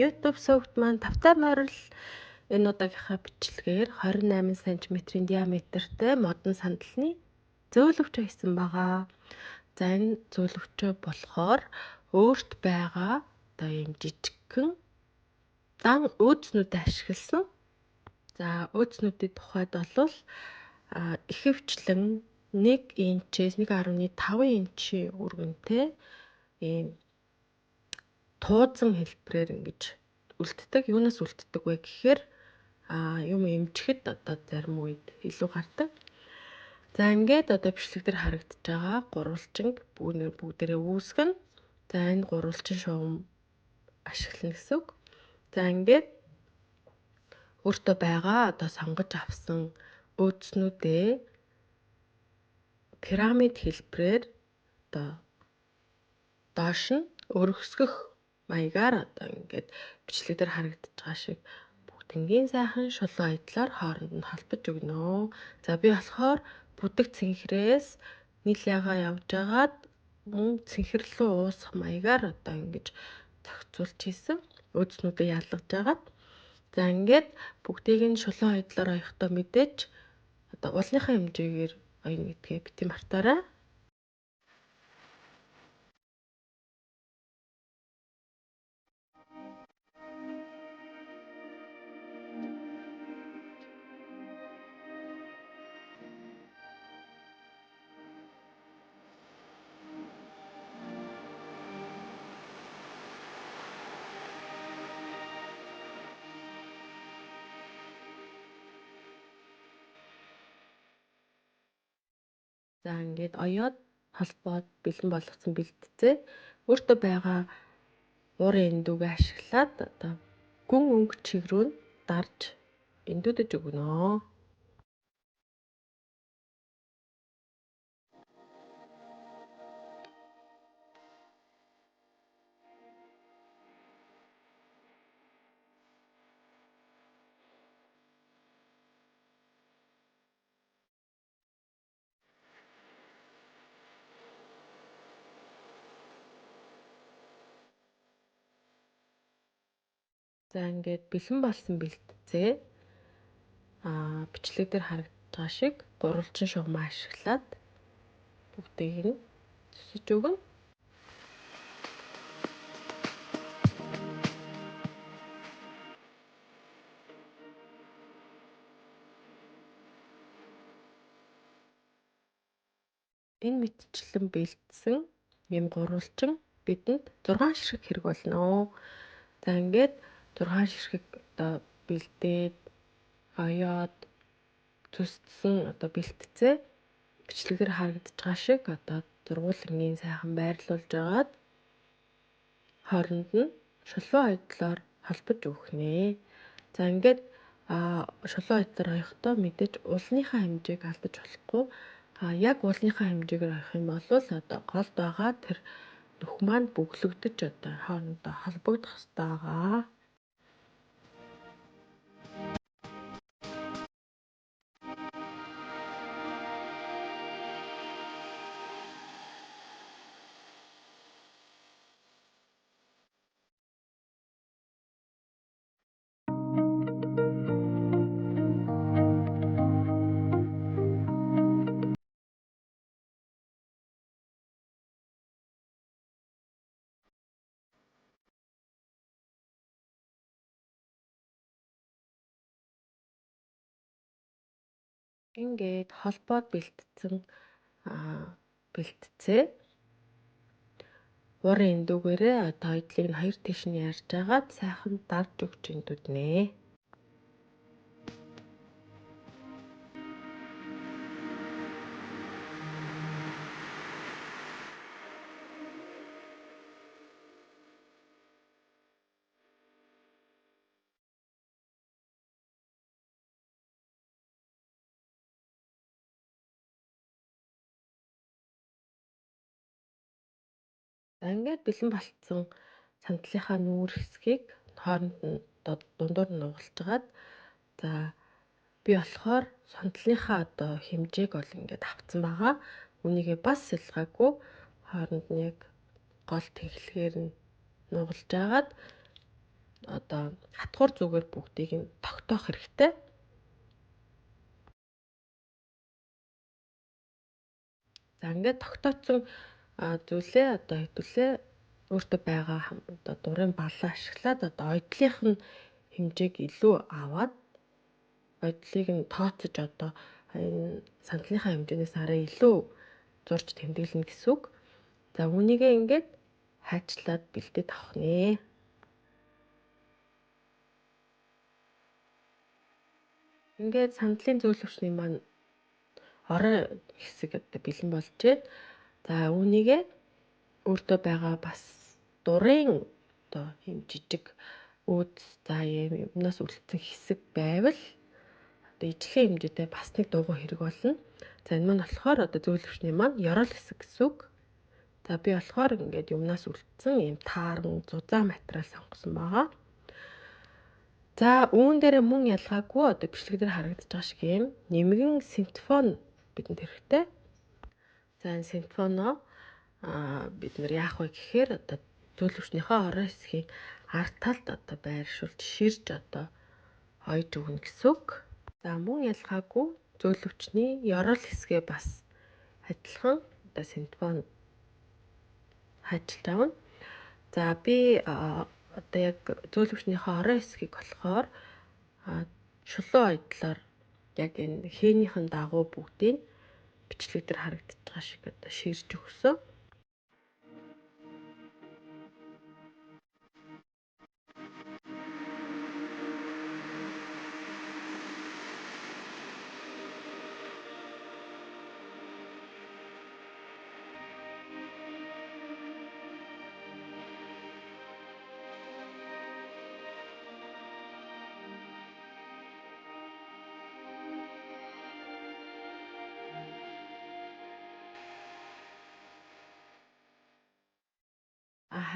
YouTube сувагт маань тавтай морил энэ удаагийнхаа бичлэгээр 28 см-ийн диаметртэй модон сандалны зөөлөвчөө хийсэн байгаа. За энэ зөөлөвчөө болохоор өөрт байгаа одоо ийм жижигхэн дан өөдснүүдэд ашигласан. За өөдснүүдийн тухайд бол ихэвчлэн 1 инчээс 1.5 инчийн өргөнтэй ийм туудсан хэлбэрээр ингэж үлддэг. Юунаас үлддэг вэ гэхээр юм эмчихэд одоо зарим үед илүү гардаг. За ингээд одоо бичлэг дээр харагдаж байгаа гурвалжинг бүгдээрээ үүсгэн. За энэ гурвалжин шугам ашиглана гэсэн үг. За ингээд өөртөө байгаа одоо сонгож авсан өөдснүүдээ пирамид хэлбэрээр одоо доош нь өргөсгөх маягаар одоо ингээд бичлэг дээр харагдаж байгаа шиг бүгднгийн сайхан шулуун байдлаар хооронд нь холбож өгнө. За би болохоор бүдэг цэнхрээс нийлээгаа явж агаад мөн цэнхэр рүү уусах маягаар одоо ингэж зохицуулж хийсэн. Өөдснүүдээ ялгаж агаад за ингээд бүгдийг нь шулуун байдлаар оёхдоо мэдээж одоо уулынхаа хэмжээгээр оёно гэдгээ бити мартаарай. За ингээд оёод холбоод бэлэн болгосон бэлтцээ өөртөө байгаа уурын эндүүгээ ашиглаад одоо гүн өнгө чиг рүү дарж эндүүдэж өгнө. За ингээд бэлэн болсон бэлтцээ бичлэг дээр харагдаж байгаа шиг гурвалжин шугамаа ашиглаад бүгдийг нь зүсэж өгнө. Энэ мэтчлэн бэлдсэн ийм гурвалжин бидэнд 6 ширхэг хэрэг болно. За ингээд 6 ширхэг одоо бэлдээд оёод зүсдсэн одоо бэлтцээ бичлэгээр харагдаж байгаа шиг одоо зургуулангийн сайхан байрлуулж агаад хооронд нь шулуун байдлаар холбож өгөх нэ. За ингээд шулуун байдлаар оёхдоо мэдээж уулныхаа хэмжээг алдаж болохгүй. Яг уулныхаа хэмжээгээр оёх юм бол одоо голд байгаа тэр нүх маань бөглөгдөж одоо хоорондоо холбогдох хэрэгтэй байгаа. Ингээд холбоод бэлтцсэн бэлтцээ уурын эндүүгээрээ одоо эдлийг нь хоёр тийш нь ярьж агаад сайхан дарж өгч эндүүднэ. За ингээд бэлэн болцсон сандалынхаа нүүр хэсгийг хооронд нь дундуур нь нугалжгаад за би болохоор сандалынхаа одоо хэмжээг бол ингээд авцсан байгаа. Үнийгээ бас сэлгаагүй хооронд нь яг гол тэнхлэгээр нь нугалж агаад одоо хатгуур зүгээр бүгдийг нь тогтоох хэрэгтэй. За ингээд тогтооцсон зүйлээ одоо хэдүүлээ өөртөө байгаа одоо дурын баллаа ашиглаад одоо ойдлынх нь хэмжээг илүү аваад ойдлыг нь тооцож одоо энэ сандлынхаа хэмжээнээс арай илүү зурж тэмдэглэнэ гэсэн үг. За үүнийгээ ингээд хайчлаад бэлдээд авах нэ. Ингээд сандлын зөвлөвчний маань орой хэсэг одоо бэлэн болжээ. За үүнийгээ өөртөө байгаа бас дурын одоо юм жижиг өөд за юмнаас үлдсэн хэсэг байвал одоо ижлэх хэмжээтэй бас нэг дуугүй хэрэг болно. За энэ маань болохоор одоо зөвлөвчний маань ёрол хэсэг гэсэн үг. За би болохоор ингээд юмнаас үлдсэн юм тааран зузаан материал сонгосон байгаа. За үүн дээр мөн ялгаагүй одоо бичлэг дээр харагдаж байгаа шиг юм нэмгэн синтефон бидэнд хэрэгтэй. За энэ синтефоно бид нэр яах вэ гэхээр одоо зөвлөвчнийхөө орой хэсгийг ард талд одоо байршуулж ширж одоо ойж өгнө гэсэн үг. За мөн ялгаагүй зөвлөвчний ёрол хэсгээ бас адилхан одоо синтефон ажиллаж авна. За би одоо яг зөвлөвчнийхөө орой хэсгийг болохоор шулуун ойдлоор яг энэ хээнийхэн дагуу бүгдийг бичлэг дээр харагдаж байгаа шиг одоо ширж өгсөн.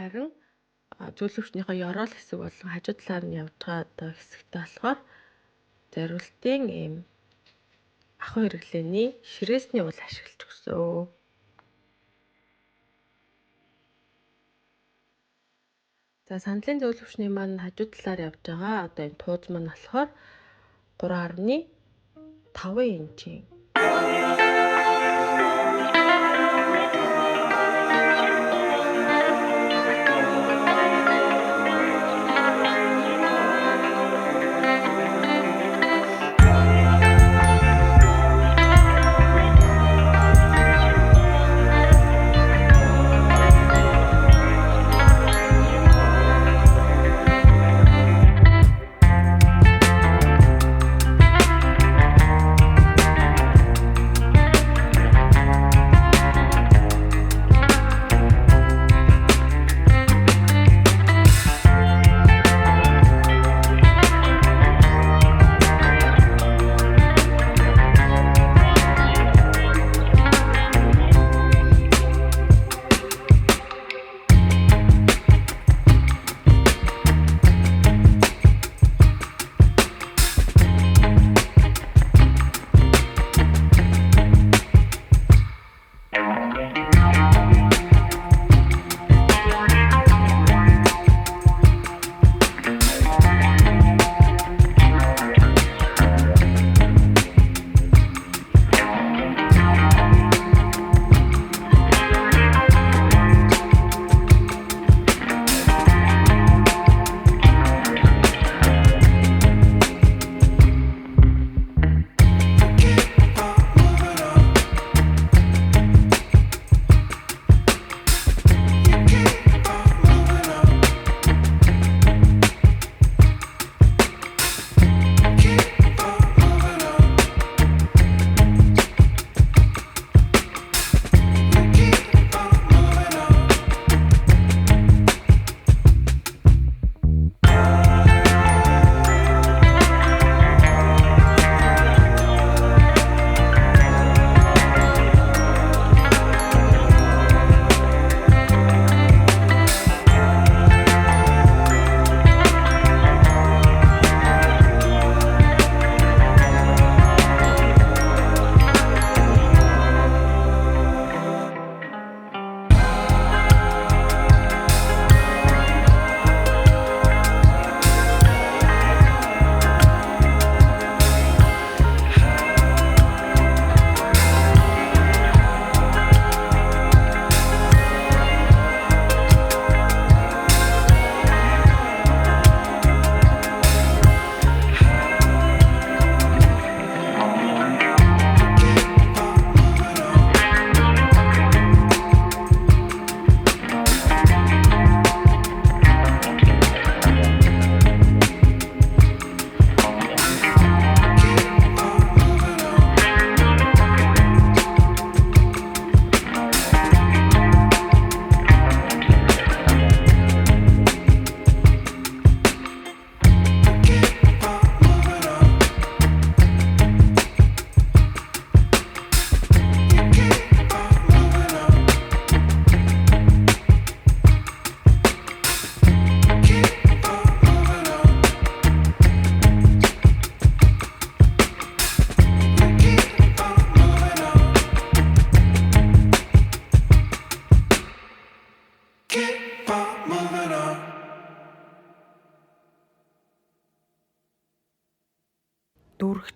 Харин зөвлөвчнийхөө ёрол хэсэг болон хажуу талаар нь явж байгаа одоо хэсэгтээ болохоор зориултын ийм ахуй хэрэглээний ширээсний уул ашиглаж өгсөн. За сандлын зөвлөвчний маань хажуу талаар явж байгаа одоо энэ тууз маань болохоор 3.5 инчийн.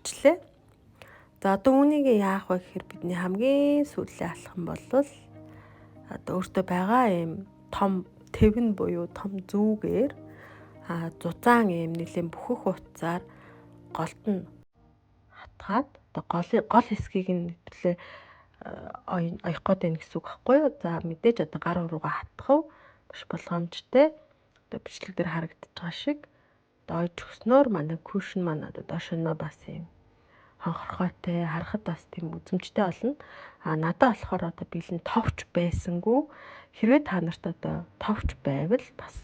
бичлээ. За одоо үүнийг яах вэ гэхээр бидний хамгийн сүүлийн алхам бол одоо өөртөө байгаа юм том тэвэн буюу том зүүгээр зузаан юм нэлийн бүхэх утсаар голд нь хатгаад одоо гол хэсгийг нь нэвтрүүлээ оёх гээд байна гэсэн үг байхгүй юу? За мэдээж одоо гар уруугаа хатах биш болгоомжтой. Одоо бичлэг дээр харагдаж байгаа шиг одоо ойж өгснөөр манай кушн маань одоо доошноо бас юм хонхорхойтой харахад бас тийм үзмжтэй болно. Надад болохоор одоо бэлэн товч байсангүй хэрвээ та нарт одоо товч байвал бас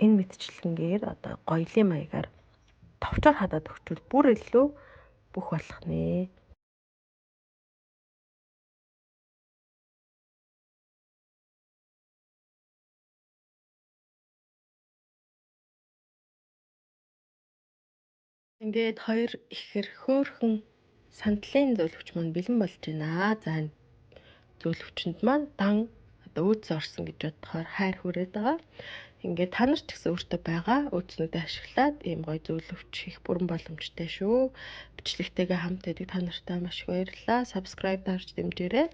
энэ мэдчилгэнгээр одоо гоёлын маягаар товчоор хадаад өгчвөл бүр илүү бүх болох нэ. Ингээд хоёр ихэр хөөхөн сандлын зөвлөгч маань бэлэн болж байна. За энэ зөвлөгчөнд маань дан одоо өөдс орсон гэж бодохоор хайр хүрээд байгаа. Ингээд та нарт ч гэсэн өөртөө байгаа өөдснүүдээ ашиглаад ийм гоё зөвлөгч хийх бүрэн боломжтой шүү. Бичлэгтэйгээ хамт байдаг та нартай маш их баярлалаа. Subscribe дарж дэмжээрэй.